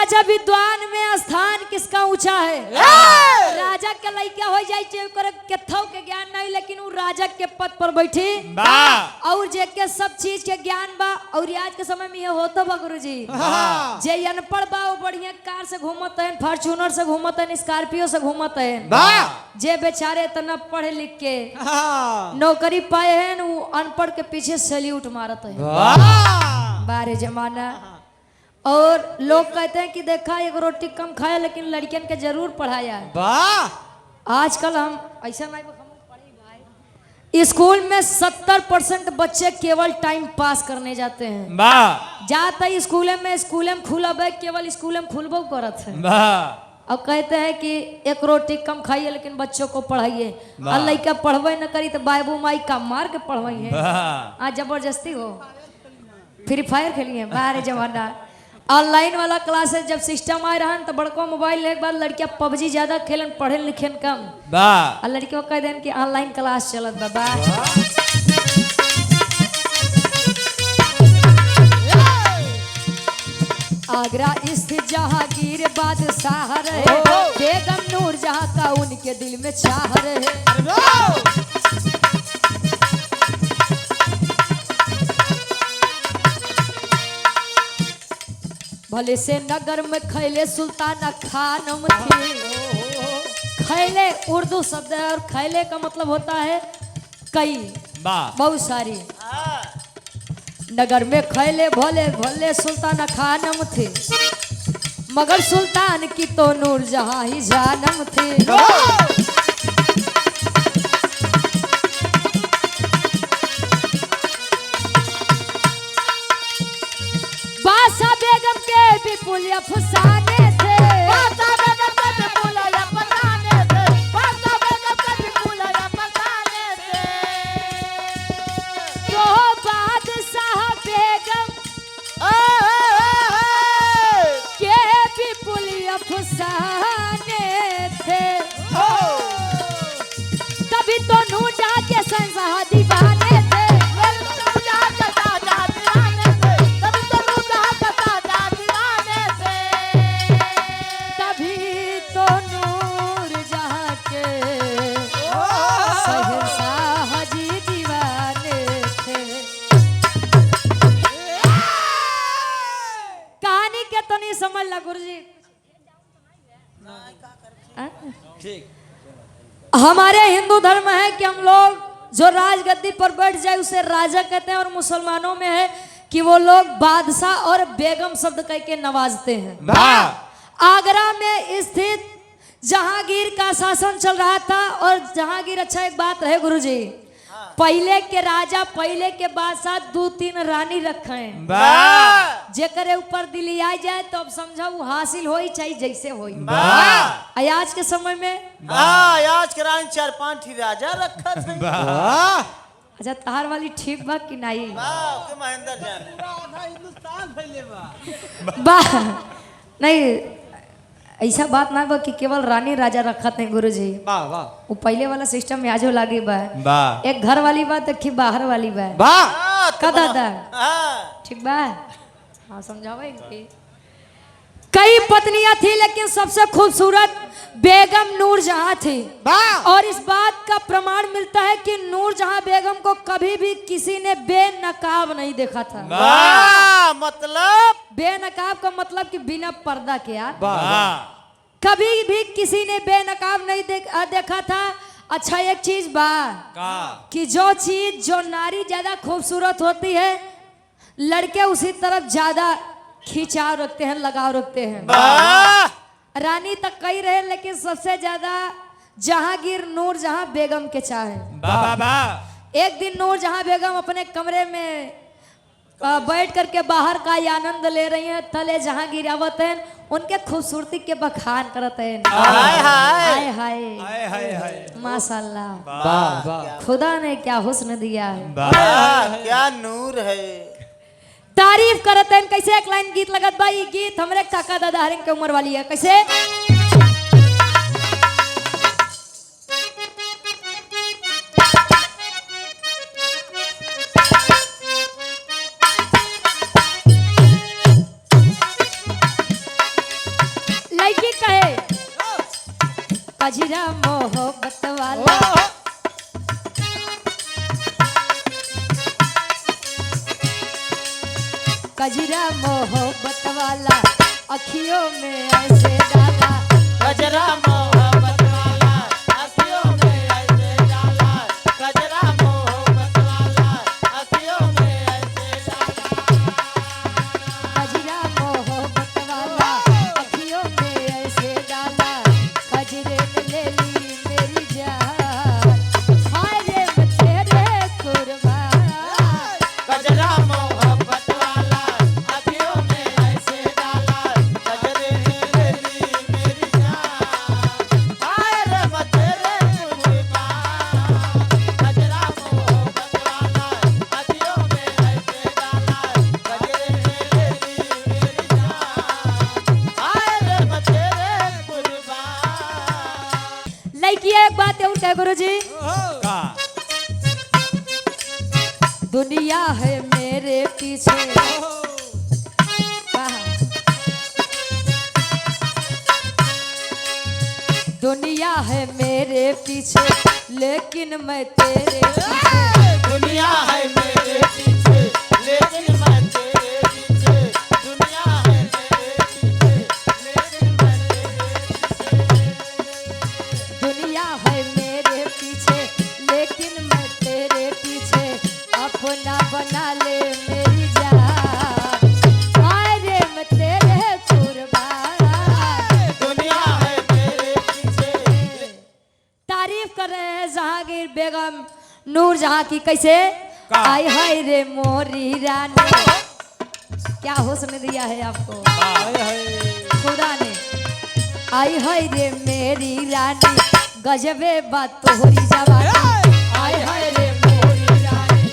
राजा विद्वान में स्थान किसका ऊंचा है। राजा के लइका हो जाए केथौ के ज्ञान नहीं, लेकिन वो राजा के पद पर बैठी और जेके सब चीज के ज्ञान बा। और आज के समय में ये होता बा गुरुजी, जे अनपढ़ बा वो बढ़िया कार से घूमत है, फॉर्च्यूनर से घूमत है, स्कॉर्पियो से घूमत है। जे बेचारे इतना पढ़े लिख के नौकरी पाए हैं वो अनपढ़ के पीछे सैल्यूट मारत है। बारे जमाना। और लोग कहते हैं कि देखा एक रोटी कम खाया लेकिन लड़कियन के जरूर पढ़ाया। आजकल हम ऐसा नहीं भाई, स्कूल में 70% बच्चे केवल टाइम पास करने जाते हैं। जाते स्कूल में खुलब है, केवल स्कूल में खुलबो करत है। अब कहते हैं कि एक रोटी कम खाइए लेकिन बच्चों को पढ़ाइए। और लड़का पढ़वे न करी तो बाबू माई का मार के पढ़वाइए। आज जबरदस्ती हो फ्री फायर खेलिए। बाहर जमाना ऑनलाइन वाला क्लासेस जब सिस्टम आ रहा है तो बड़को मोबाइल ले बाद लड़कियां पबजी ज्यादा खेलन, पढ़े लिखे कम। और लड़कियों कह देन कि ऑनलाइन क्लास चलत बा। आगरा स्थित जहांगीर बादशाह रहे, बेगम नूरजहां का उनके दिल में चाह रहे। भले से नगर में खैले सुल्ताना खानम थी। खैले उर्दू शब्द है और खैले का मतलब होता है कई, बहुत सारी। नगर में खैले भले भले सुल्ताना खानम थे, मगर सुल्तान की तो नूरजहां ही जानम थी। बादशाह बेगम के विपुल अफसाने थे, तो बादशाह बेगम के विपुल अफसाने थे। तभी तो नूरजहां के शहंशाह दीवाने थे। समझ ला गुरुजी। हमारे हिंदू धर्म है कि हम लोग जो राजगद्दी पर बैठ जाए उसे राजा कहते हैं, और मुसलमानों में है कि वो लोग बादशाह और बेगम शब्द कह के नवाजते हैं। आगरा में स्थित जहांगीर का शासन चल रहा था। और जहांगीर, अच्छा एक बात है गुरुजी, पहले के राजा पहले के बादशाह 2-3 रानी रखे हैं। जेकरे ऊपर दिल्ली आ जाए तो अब समझा वो हासिल हो ही चाहिए जैसे हो। आज के समय में आज के रानी 4-5 राजा रखा था। अच्छा तार वाली ठीक बा कि नहीं? महेंद्र नहीं ऐसा बात ना बा कि केवल रानी राजा रखत है गुरुजी। वो पहले वाला सिस्टम में आजो लागे बा। एक घर वाली बात देखी, बाहर वाली बात का दादा ठीक बा। हाँ समझावे इनकी। कई पत्नियां थी लेकिन सबसे खूबसूरत बेगम नूरजहां थी। और इस बात का प्रमाण मिलता है कि नूरजहां बेगम को कभी भी किसी ने बेनकाब नहीं देखा था। मतलब बेनकाब का मतलब कि बिना पर्दा के। यार कभी भी किसी ने बेनकाब नहीं देखा था। अच्छा एक चीज बा कि जो चीज जो नारी ज्यादा खूबसूरत होती है, लड़के उसी तरफ ज्यादा खिंचाव रखते हैं, लगाव रखते हैं। रानी तक कई रहे लेकिन सबसे ज्यादा जहांगीर नूरजहां बेगम के चाहे। एक दिन नूरजहां बेगम अपने कमरे में बैठ करके बाहर का आनंद ले रही हैं। थले जहांगीर आवत हैं, उनके खूबसूरती के बखान करते हैं। हाय हाय माशाल्लाह, खुदा ने क्या हुस्न दिया है, क्या नूर है। तारीफ करते हैं। कैसे एक लाइन गीत लगत भाई, गीत हमरे काका दादा हरिंग के उम्र वाली है। कैसे लड़की कहे कजरा मोहब्बत वाला कजरा मोहब्बत वाला अखियों में ऐसे डाला गजरा मोहब्बत वाला अखियों में ऐसे डाला गजरा मोहब्बत वाला अखियों में ऐसे डाला कजरा मोहब्बत वाला अखियों में ऐसे डाला कजरे ने ले ली मेरी जान हाय रे मैं तेरे कुर्बान गजरा मोहब्बत वाला अखियों में ऐसे डाला गजरे ने ले ली मेरी जान हाय रे मैं तेरे कुर्बान गजरा मोहब्बत वाला अखियों में ऐसे डाला गजरे ने ले ली मेरी जान हाय रे मैं तेरे कुर्बान। लड़की एक बात और कह गुरुजी का दुनिया है मेरे पीछे कहा? दुनिया है मेरे पीछे लेकिन मैं तेरे पीछे दुनिया है मेरे पीछे लेकिन मैं तेरे पीछे दुनिया है मेरे पीछे लेकिन मैं तेरे दुनिया है मेरे पीछे लेकिन मैं तेरे पीछे अपना बना ले मेरी जान हाय रे मैं तेरे कुर्बान दुनिया है मेरे पीछे। तारीफ कर रहे हैं जहांगीर बेगम नूर जहां की कैसे का? आई हाय रे मोरी रानी क्या हुस्न दिया है आपको खुदा ने आई हाय रे मेरी रानी गजबे बात तोहरी जवानी आई हाय रे मोरी रानी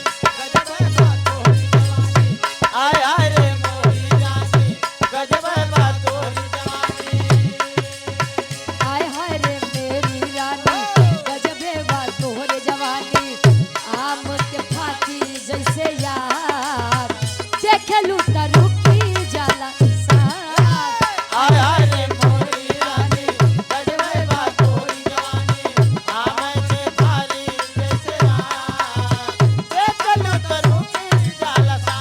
आय आय रे मोरी रानी गजब है बात तोरी जवानी आय हाय रे मेरी रानी गजबे बात तोहरे जवानी आम के फाकी जैसे यार देखलू त रुकी जाला साथ आय आय रे मोरी रानी गजब है बात तोरी जवानी आमे से भारी जैसे देख लू तो रुकी जाला सा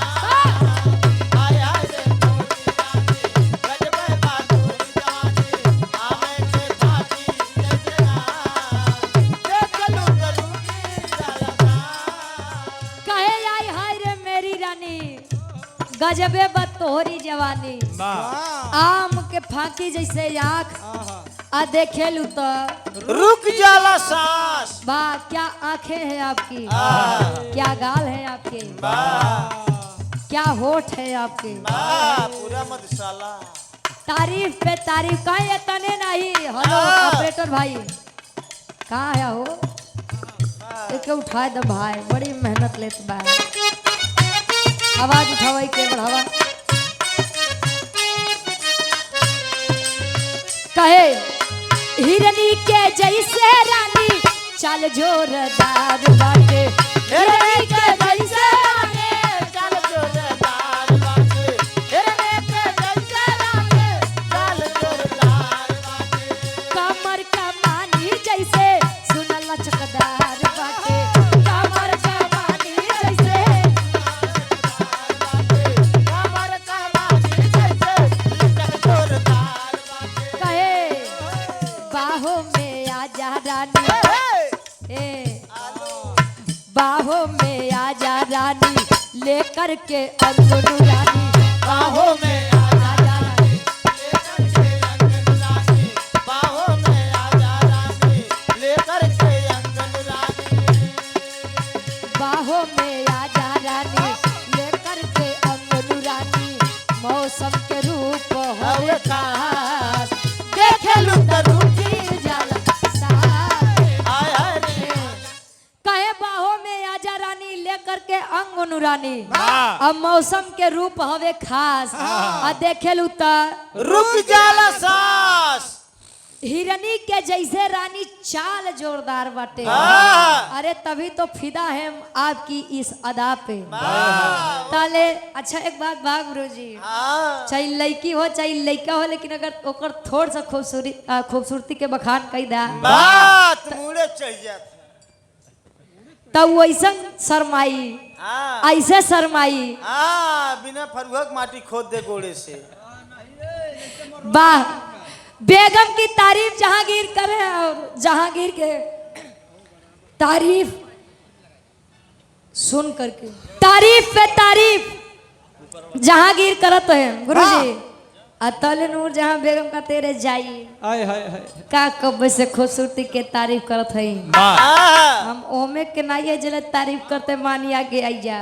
आय आय रे मोरी रानी गजब है बात तोरी जवानी आमे से भारी जैसे देख लू तो रुकी जाला सा कहे आई हाय रे मेरी रानी गजबे बात तोहरी जवानी आम के फाकी जैसे आँख आ देखेलू तो रुक जाला सांस वाह क्या आंखें हैं आपकी क्या गाल है आपके क्या होठ है आपके पूरा मधुशाला तारीफ पे तारीफ कहाँ ये तने नहीं हेलो ऑपरेटर भाई कहाँ है हो एक उठाए दो भाई बड़ी मेहनत लेत बा आवाज उठावे के बढ़ावा कहे हिरनी के जैसे रानी चल जोरदार बाटे हिरनी के जैसे रानी चल जोरदार बाटे हिरने के जैसे रानी चल जोरदार बाटे कमर कमानी जैसे सुन लचकदार बाटे कमर कमानी जैसे कमर कमानी जैसे लचक जोरदार बाटे कहे बाहों में आजा रानी ए बाहों में आजा रानी लेकर के अंगनू रानी बाहों में आजा रानी लेकर के अंगन रानी बाहों में आजा रानी लेकर के अंगन रानी बाहों में आजा रानी लेकर के अंगनू रानी मौसम के रूप हवे खास देखेलू त रुकी जाला साथ आय आय रे कहे बाहों में आजा रानी लेकर के अंगनू रानी हाँ। अब मौसम के रूप हवे खास आ देखेलू त रुक जाला सांस हिरनी के जैसे रानी चाल जोरदार बाटे। हाँ। अरे तभी तो फिदा है आपकी इस अदा पे। ताले अच्छा एक बात बा गुरुजी, हाँ। चाहे लड़की हो चाहे लड़का हो, लेकिन अगर ओकर थोड़ सा खूबसूरती के बखान कई दा बात मुड़े चाहिए तब वैसा शर्माई, हाँ। ऐसे शर्माई। हाँ, बिना फरुहक माटी खोद दे गोड़े से। वाह, बेगम की तारीफ जहांगीर करे और जहांगीर के तारीफ सुन करके तारीफ पे तारीफ जहांगीर करत है गुरुजी। अतल नूर जहां बेगम का तेरे जाई आय हाय हाय का कब से खूबसूरती के तारीफ करत है। हाँ। हम ओमे के नहीं है जले तारीफ करते मानी आगे आई जा।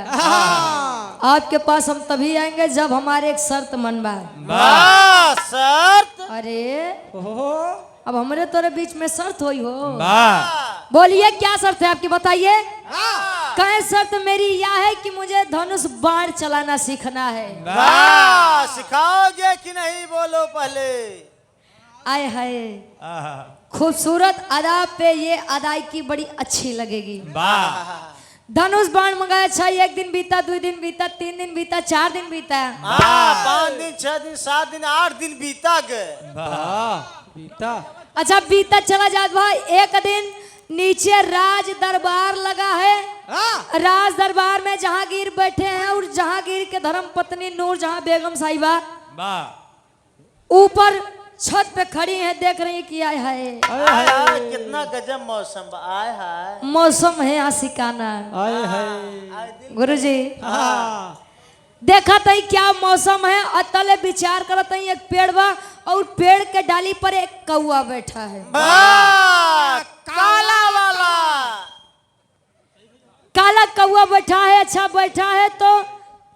आपके पास हम तभी आएंगे जब हमारे एक शर्त मनवा। वाह, शर्त। अरे ओहो अब हमारे तोरे बीच में शर्त हुई हो। वाह। बोलिए क्या शर्त है आपकी, बताइए। हाँ। कहे शर्त मेरी यह है कि मुझे धनुष बाण चलाना सीखना है। वाह, सिखाओगे कि नहीं बोलो पहले। आए है खूबसूरत अदा पे ये अदायगी बड़ी अच्छी लगेगी। धनुष बाण मंगाया, अच्छा एक दिन बीता, 2 दिन बीता, 3 दिन बीता, 4 दिन बीता। हाँ, 5 दिन 6 दिन 7 दिन 8 दिन बीता गए। बीता अच्छा बीता चला जात भाई। एक दिन नीचे राज दरबार लगा है। राज दरबार में जहांगीर बैठे हैं और जहांगीर के धर्म पत्नी नूरजहां बेगम साहिबा ऊपर छत पे खड़ी हैं, देख रही है कि आय हाय आय, कितना गजब मौसम बा। आय हाय, मौसम है आशिकाना। आय हाय गुरुजी हाँ देखा तई क्या मौसम है। अतले विचार करत हई एक पेड़ बा और पेड़ के डाली पर एक कौआ बैठा है। वाह, काला वाला। काला कौआ बैठा है। अच्छा बैठा है तो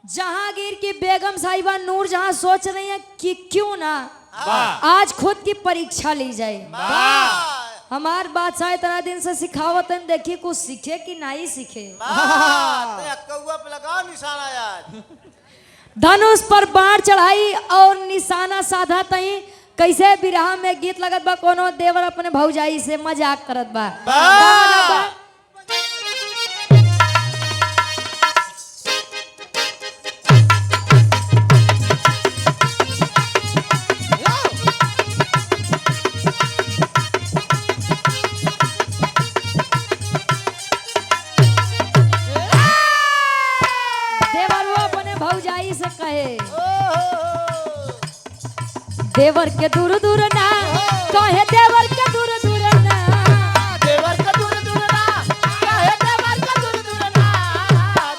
जहांगीर की बेगम साहिबा नूरजहां सोच रही है कि क्यों ना आज खुद की परीक्षा ली जाए। हमार बादशाह इतना दिन से सिखावत है, देखिए कुछ सीखे कि नहीं सीखे। कौआ पे लगाओ निशाना यार। धनुष पर बाण चढ़ाई और निशाना साधा तई। कैसे बिरहा में गीत लगत बा, कोनो देवर अपने भौजाई से मजाक करत बा। देवर वो अपने भौजाई से कहे, देवर के दूर दूर ना कहे, देवर के दूर दूर ना, देवर का दूर दूर ना कहे, देवर का दूर दूर ना,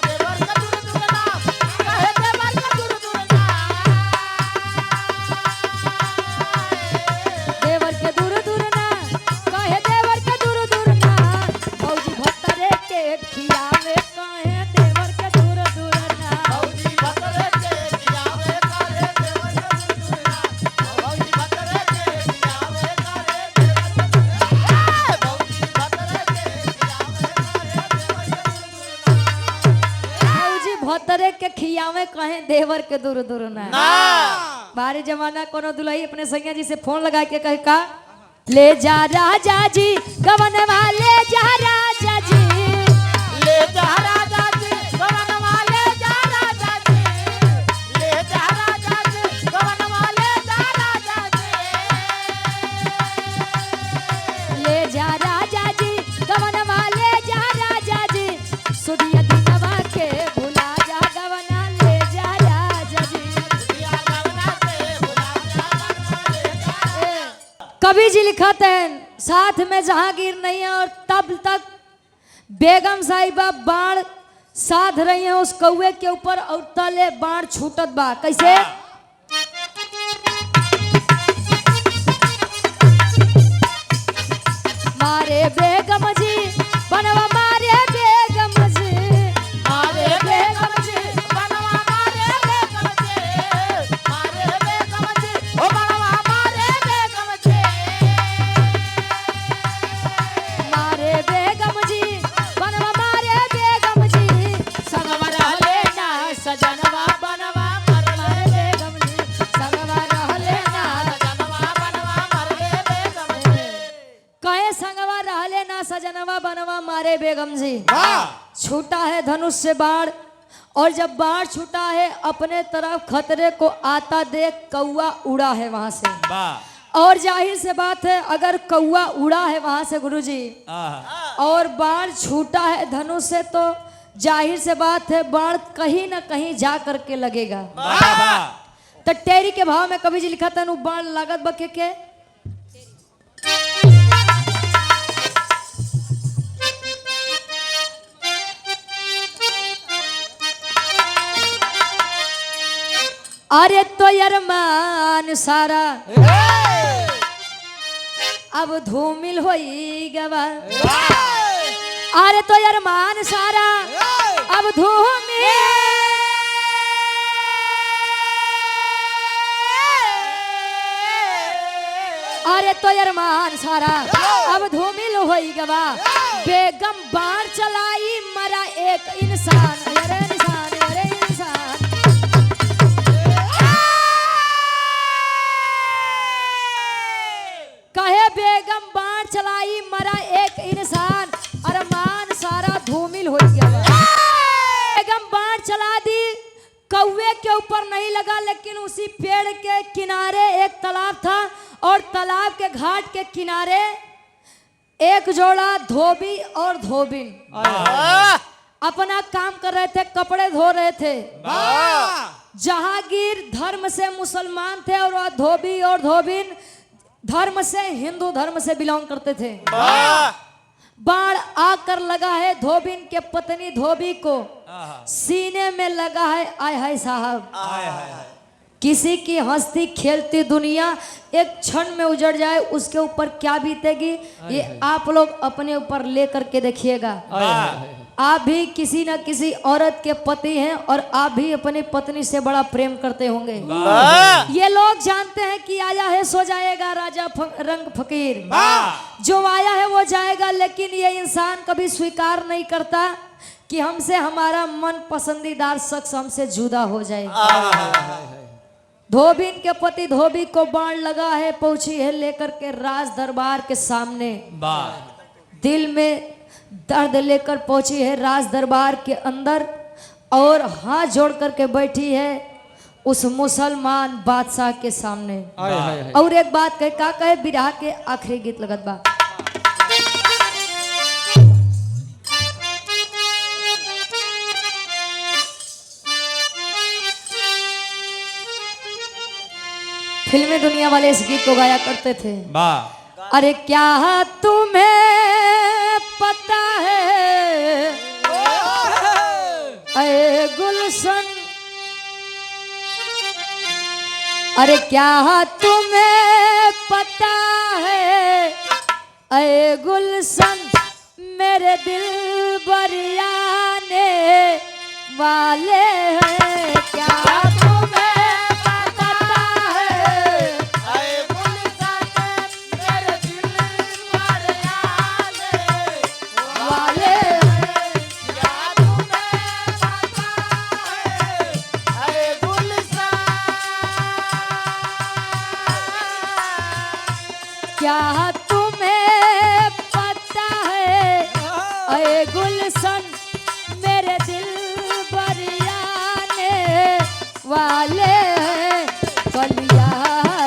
देवर का दूर दूर ना कहे, देवर का दूर दूर ना। देवर के दूर दूर ना कहे, देवर के दूर दूर ना, भौजी भत्तरे के खिया में कहे, देवर के दूर दूर ना। भौजी भतरे के खियावे करे, देवर का दूर दूर ना। भौजी भतरे के खियावे करे, देवर का दूर दूर ना। भौजी भतरे के खियावे करे, देवर का दूर दूर ना। भौजी भत्तरे के खिया में कहे, देवर के दूर दूर ना। बाहरी जमाना कोनो दुल्ही अपने संज्ञा जी से फोन लगा के कहे का, ले जा राजा जी गवन वाले जा राजा जी, ले जा राजा जी गवन वाले जा राजा जी, ले जा राजा जी गवन वाले जा राजा जी। ले जा राजा जी गवन वाले जा राजा जी, सुदिया दिनवा के भुला जा गवना ले जा राजा जी। दिया गवना से बुला जा गवना ले जा। कवि जी लिखते हैं साथ में जहांगीर नहीं है और तब तक बेगम साहिबा बाण साध रही हैं उस कौवे के ऊपर और तले बाण छूटत बा। कैसे? मारे बेगम जी बनवा मारे बेगम जी, मारे बेगम जी बनवा मारे बेगम जी, मारे बेगम जी ओ बनवा मारे बेगम जी। मारे बेगम जी बनवा मारे बेगम जी, संगवा रहले ना सजनवा बनवा मारे बेगम है बेगम जी, छूटा है धनुष से बाण, और जब बाण छूटा है अपने तरफ खतरे को आता देख कौआ उड़ा है वहां से। और जाहिर से बात है अगर कौआ उड़ा है वहां से गुरुजी और बाण छूटा है धनुष से, तो जाहिर से बात है बाण कहीं ना कहीं जा करके लगेगा। तो टेरी के भाव में कवि जी लिखा था बाण लागत बके के अरे तो अरमान सारा अब धूमिल होई गवा, अरे तो अरमान सारा अब धूमिल, अरे तो अरमान सारा अब धूमिल होई गवा, बेगम बाण चलाई मरा एक इंसान, अरे इंसान अरे इंसान। कहे बेगम बाण चलाई मरा एक इंसान, अरमान सारा धूमिल हो गया। बेगम बाण चला दी, कौवे के ऊपर नहीं लगा, लेकिन उसी पेड़ के किनारे एक तालाब था, और तालाब के घाट के किनारे एक जोड़ा धोबी और धोबिन अपना काम कर रहे थे, कपड़े धो रहे थे। जहांगीर धर्म से मुसलमान थे और वह धोबी और धोबिन धर्म से हिंदू धर्म से बिलोंग करते थे। बाण आकर लगा है धोबिन के पत्नी धोबी को, सीने में लगा है। आय हाय साहब, किसी की हंसती खेलती दुनिया एक क्षण में उजड़ जाए, उसके ऊपर क्या बीतेगी ये आप लोग अपने ऊपर लेकर के देखिएगा। आप भी किसी न किसी औरत के पति हैं और आप भी अपनी पत्नी से बड़ा प्रेम करते होंगे। ये लोग जानते हैं कि आया है सो जाएगा राजा रंग फकीर, जो आया है वो जाएगा, लेकिन ये इंसान कभी स्वीकार नहीं करता कि हमसे हमारा मन पसंदीदार शख्स हमसे जुदा हो जाए। धोबिन के पति धोबी को बाण लगा है, पहुंची है लेकर के राज दरबार के सामने, दिल में दर्द लेकर पहुंची है राज दरबार के अंदर, और हाथ जोड़ करके बैठी है उस मुसलमान बादशाह के सामने। और एक बात कहे का कहे बिरहा के आखिरी गीत लगत बा। फिल्मी दुनिया वाले इस गीत को गाया करते थे। अरे क्या तुम्हें पता है अरे गुलशन, अरे क्या तुम्हें पता है अरे गुलशन, मेरे दिल बरियाने वाले हैं। क्या क्या तुम्हें पता है अरे गुलशन, मेरे दिल बरियाने वाले हैं। कलिया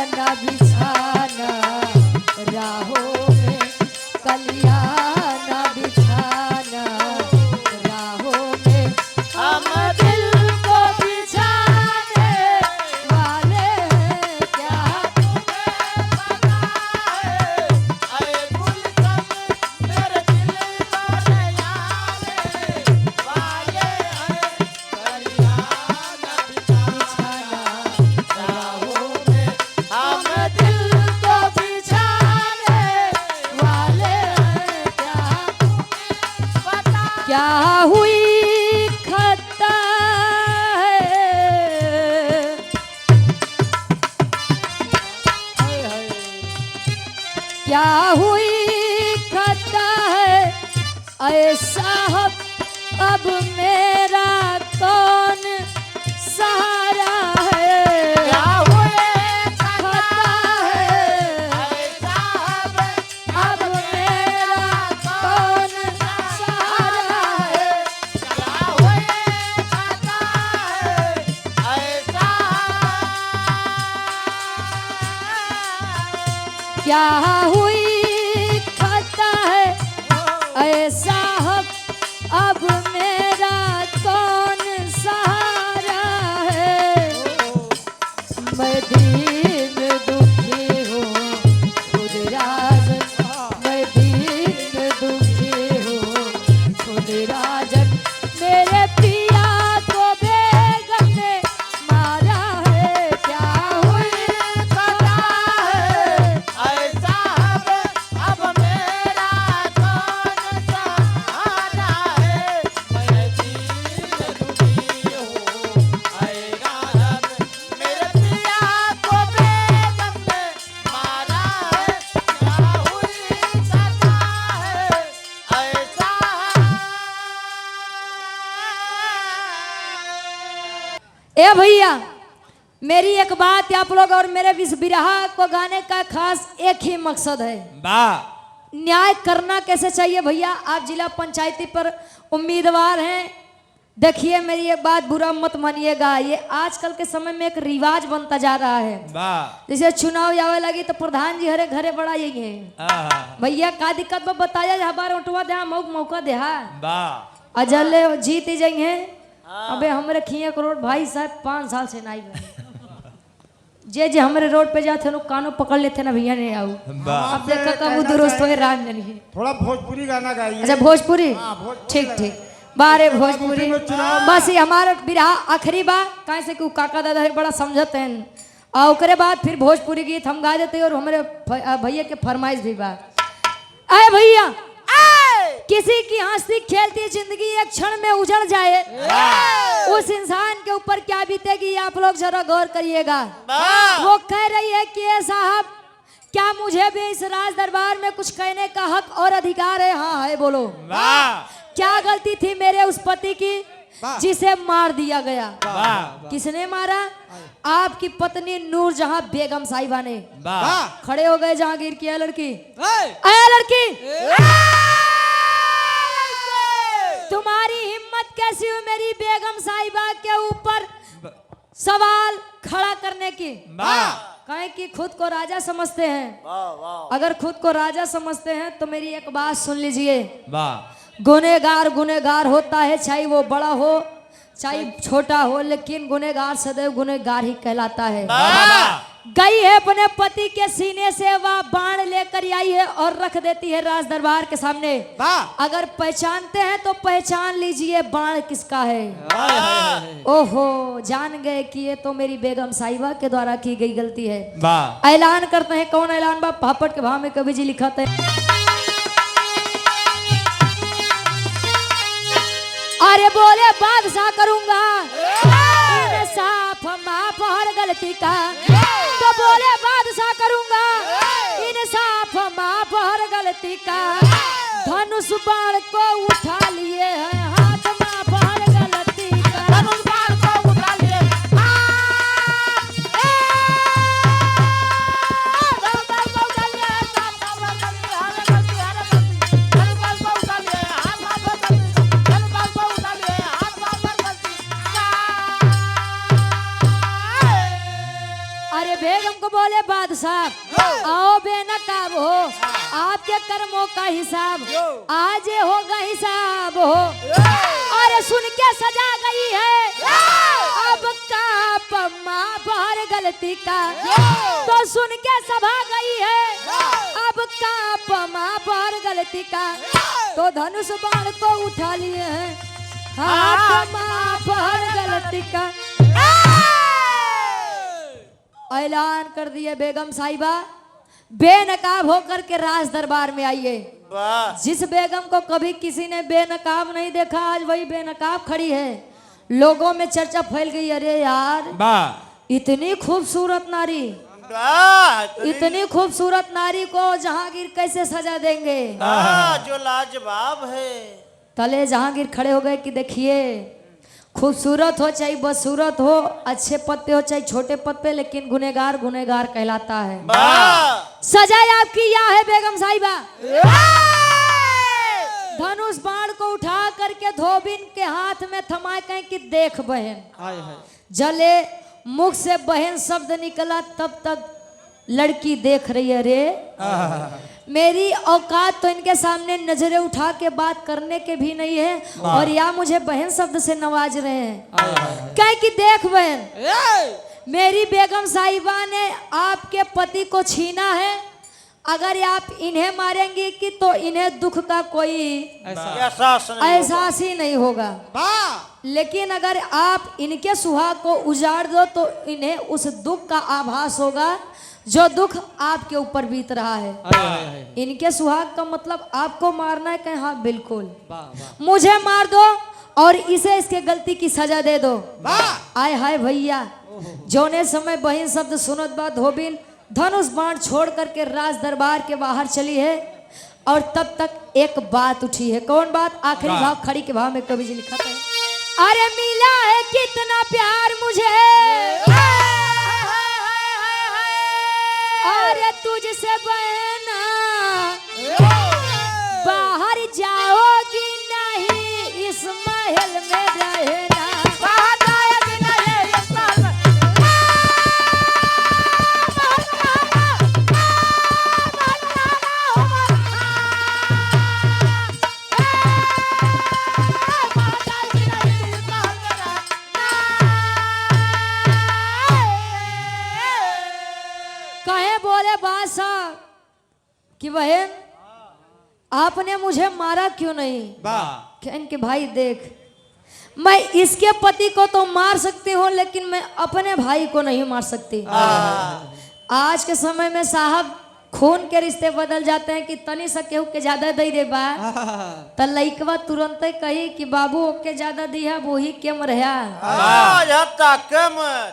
न बिछाना राहों में, कलिया न बिछाना राहों में, हम दिल को बिछाने वाले हैं। क्या क्या हुई खता है, क्या हुई खता है ऐसा अब मेरा कौन सहारा है। क्या हुई खता है अब मेरा कौन सहारा क्या हुई खाता है ऐसा अब मेरा कौन सहारा है। मैं दीन दुखी हूँ खुद राज, मैं दीन दुखी हूँ खुद राजन, मेरे पिया को बेगम ने मारा है। क्या हुई खता है ऐसा अब मेरा कौन सहारा है। मैं दीन दुखी हूँ आएगा रब, मेरे पिया को बेगम ने मारा है। क्या हुई खता है ऐसा। ए भैया, मेरी एक बात आप लोग और मेरे इस बिरहा को गाने का खास एक ही मकसद है, न्याय करना कैसे चाहिए। भैया आप जिला पंचायती पर उम्मीदवार हैं, देखिए मेरी एक बात बुरा मत मानिएगा, ये आजकल के समय में एक रिवाज बनता जा रहा है। जैसे चुनाव आवे लगी तो प्रधान जी हरे घरे बड़ा यही है। भैया का दिक्कत बा बताया हमारे उठवा दे मौका दे अजल जीत ही जाइए। अबे हमरे खिया करोड़ भाई साहब 5 साल से नहीं बने। जे हमारे रोड पे जाते लोग कानों पकड़ लेते ना भैया नहीं आऊ। अब देखा कब दुरुस्त हो राम जनी है। थोड़ा भोजपुरी गाना गाइए। अच्छा भोजपुरी, भोजपुरी ठीक ठीक बारे भोजपुरी। बस ये हमारा बिरहा आखिरी बा, कहे से कि काका दादा है बड़ा समझते हैं, और ओकरे बाद फिर भोजपुरी गीत हम गा देते हैं और हमारे भैया के फरमाइश भी बा। अरे भैया किसी की हंसती खेलती जिंदगी एक क्षण में उजड़ जाए, उस इंसान के ऊपर क्या बीतेगी आप लोग जरा गौर करिएगा। वो कह रही है कि ये साहब क्या मुझे भी इस राज दरबार में कुछ कहने का हक और अधिकार है? हाँ है, बोलो। क्या गलती थी मेरे उस पति की जिसे मार दिया गया? किसने मारा? आपकी पत्नी नूरजहां बेगम साहिबा ने। खड़े हो गए जहांगीर की लड़की, लड़की तुम्हारी हिम्मत कैसी हुई मेरी बेगम साहिबा के ऊपर सवाल खड़ा करने की? कहें कि खुद को राजा समझते हैं। अगर खुद को राजा समझते हैं तो मेरी एक बात सुन लीजिए, गुनहगार गुनहगार होता है, चाहे वो बड़ा हो चाहे छोटा हो, लेकिन गुनहगार सदैव गुनहगार ही कहलाता है। गई है अपने पति के सीने से वह बाण लेकर आई है और रख देती है राज दरबार के सामने। अगर पहचानते हैं तो पहचान लीजिए बाण किसका है। ओहो, जान गए कि ये तो मेरी बेगम साहिबा के द्वारा की गई गलती है। ऐलान करते हैं। कौन ऐलान बा? पापड़ के भाव में कवि जी लिखा है, अरे बोले बादशाह करूंगा इंसाफ माफ हर गलती का, तो बोले बादशाह करूंगा इंसाफ माफ हर गलती का। धनुष बाण को उठा लिए हैं हाथ माफ हर गलती का। धनुष बाण को उठा लिए बेगम को बोले बादशाह आओ बेनकाब हो, आपके कर्मों का हिसाब आज होगा हिसाब हो। और सुन के सजा गई है अब का माफ हर गलती का, तो सुन के सभा गई है अब का माफ हर गलती का। तो धनुष बाण को उठा लिए हैं हाथ माफ हर गलती का। ऐलान कर दिए बेगम साहिबा बेनकाब होकर के राज दरबार में आइए। जिस बेगम को कभी किसी ने बेनकाब नहीं देखा आज वही बेनकाब खड़ी है। लोगों में चर्चा फैल गई, अरे यार इतनी खूबसूरत नारी, इतनी खूबसूरत नारी को जहांगीर कैसे सजा देंगे? जो लाजवाब है। तले जहांगीर खड़े हो गए कि देखिए खूबसूरत हो चाहे बदसूरत हो, अच्छे पद पे हो चाहे छोटे पद पे, लेकिन गुनहगार गुनहगार कहलाता है। सजा आपकी यह है बेगम साहिबा। धनुष बाण को उठा करके धोबिन के हाथ में थमाए कहें कि देख बहन। जले मुख से बहन शब्द निकला तब तक लड़की देख रही है रे, मेरी औकात तो इनके सामने नजरें उठा के बात करने के भी नहीं है, और या मुझे बहन शब्द से नवाज रहे हैं। कह कि देख बहन, मेरी बेगम साहिबा ने आपके पति को छीना है, अगर आप इन्हें मारेंगी कि तो इन्हें दुख का कोई एहसास ही नहीं होगा, लेकिन अगर आप इनके सुहाग को उजाड़ दो तो इन्हें उस दुख का आभास होगा जो दुख आपके ऊपर बीत रहा है। इनके सुहाग का मतलब आपको मारना है? कहें हाँ बिल्कुल, मुझे मार दो और इसे इसके गलती की सजा दे दो। आय हाय भैया, जोने समय बहन शब्द सुनत बा धोबिन धनुष बाण छोड़ करके राज दरबार के बाहर चली है, और तब तक एक बात उठी है। कौन बात? आखिरी भाव खड़ी के भाव में कवि जी लिखा है, अरे मिला है कितना प्यार मुझे, अरे तुझसे बहना बाहर जाओगी नहीं, इस महल में रहना। कि बहन आपने मुझे मारा क्यों नहीं? कहन के भाई देख, मैं इसके पति को तो मार सकती हूँ, लेकिन मैं अपने भाई को नहीं मार सकती। आज के समय में साहब खून के रिश्ते बदल जाते हैं कि तनी सा केहू के ज्यादा दे दे बा त लइकवा तुरंत कही कि बाबू ओके ज्यादा दिया वही केम रहा,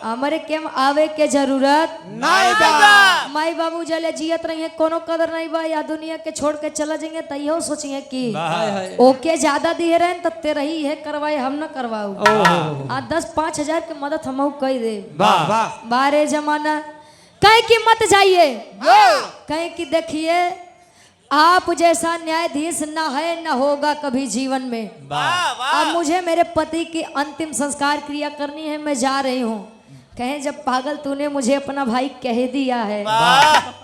हमारे केम आवे के जरूरत नहीं बा। माई बाबू जले जियत रही है, कोनो कदर नहीं बा, या दुनिया के छोड़ के चला जाएंगे तो यो सोचिए कि ओके ज्यादा दिए रहे तो तेरा ही है करवाए, हम न करवाऊ। 10-5 हजार के मदद हम कही दे। बारे जमाना कहीं की मत जाइए, कहीं की देखिए आप जैसा न्यायाधीश ना है ना होगा कभी जीवन में। अब मुझे मेरे पति की अंतिम संस्कार क्रिया करनी है, मैं जा रही हूँ। कहें जब पागल तूने मुझे अपना भाई कह दिया है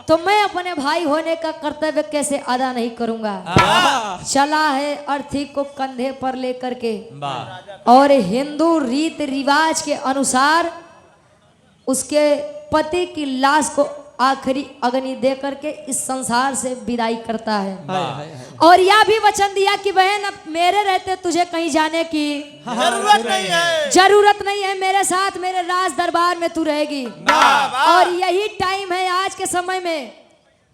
तो मैं अपने भाई होने का कर्तव्य कैसे अदा नहीं करूंगा। चला है अर्थी को कंधे पर लेकर के, और हिंदू रीत रिवाज के अनुसार उसके पति की लाश को आखिरी अग्नि दे करके इस संसार से विदाई करता है। और यह भी वचन दिया कि बहन अब मेरे रहते तुझे कहीं जाने की जरूरत नहीं है, मेरे साथ मेरे राज दरबार में तू रहेगी। और यही टाइम है आज के समय में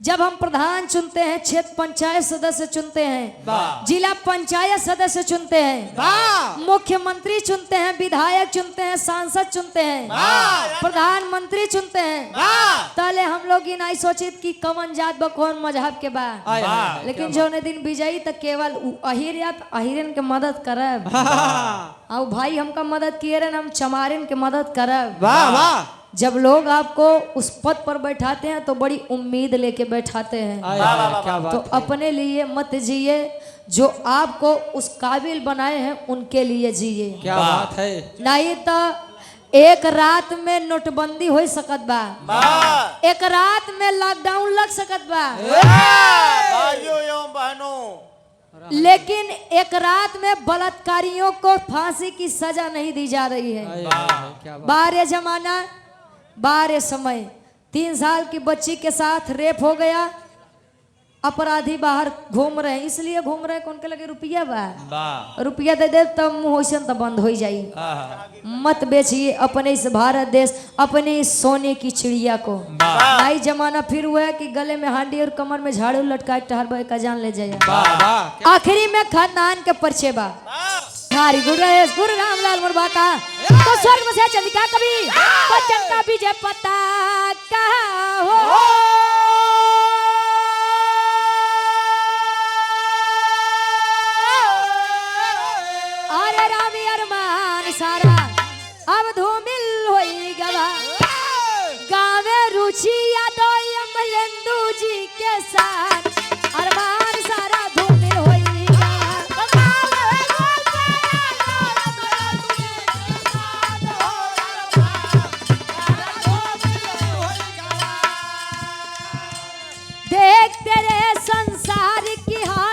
जब हम प्रधान चुनते हैं, क्षेत्र पंचायत सदस्य चुनते हैं, जिला पंचायत सदस्य चुनते हैं, मुख्यमंत्री चुनते हैं, विधायक चुनते हैं, सांसद चुनते हैं, प्रधानमंत्री चुनते हैं। पहले हम लोग ये नहीं सोचित कि कौन जात ब कौन मजहब के बाद, लेकिन जो ने दिन विजयी तक केवल अहिर या अहिरन के मदद करब, और भाई हमका मदद किए रहे हम चमारिन के मदद करब। जब लोग आपको उस पद पर बैठाते हैं तो बड़ी उम्मीद लेके बैठाते हैं, तो अपने लिए मत जिए, जो आपको उस काबिल बनाए हैं उनके लिए जिए। क्या बात है। नहीं तो एक रात में नोटबंदी हो सकत बा, एक रात में लॉकडाउन लग सकत बा, लेकिन एक रात में बलात्कारियों को फांसी की सजा नहीं दी जा रही है। बारे जमाना बारे समय 3 साल की बच्ची के साथ रेप हो गया, अपराधी बाहर घूम रहे हैं, इसलिए घूम रहे हैं उनके लगे रुपया बा, रुपया दे दे तब मुंह होशन तब बंद हो जाई। मत बेचिए अपने इस भारत देश, अपने इस सोने की चिड़िया को। नई जमाना फिर हुआ है कि गले में हांडी और कमर में झाड़ू लटका टहल का जान ले जाए। आखिरी में खानदान के परिचय बा हरी गुरु रामलाल मुर्बा का, तो स्वर्ग में से चंदिका कभी जनता विजय पता कहा हो। अरे रामी अरमान सारा अब धूमिल होई गवा, गावे रुचि यादव अमलेंदु जी के साथ अरमान सारा धूमिल होई तेरे संसार की हालत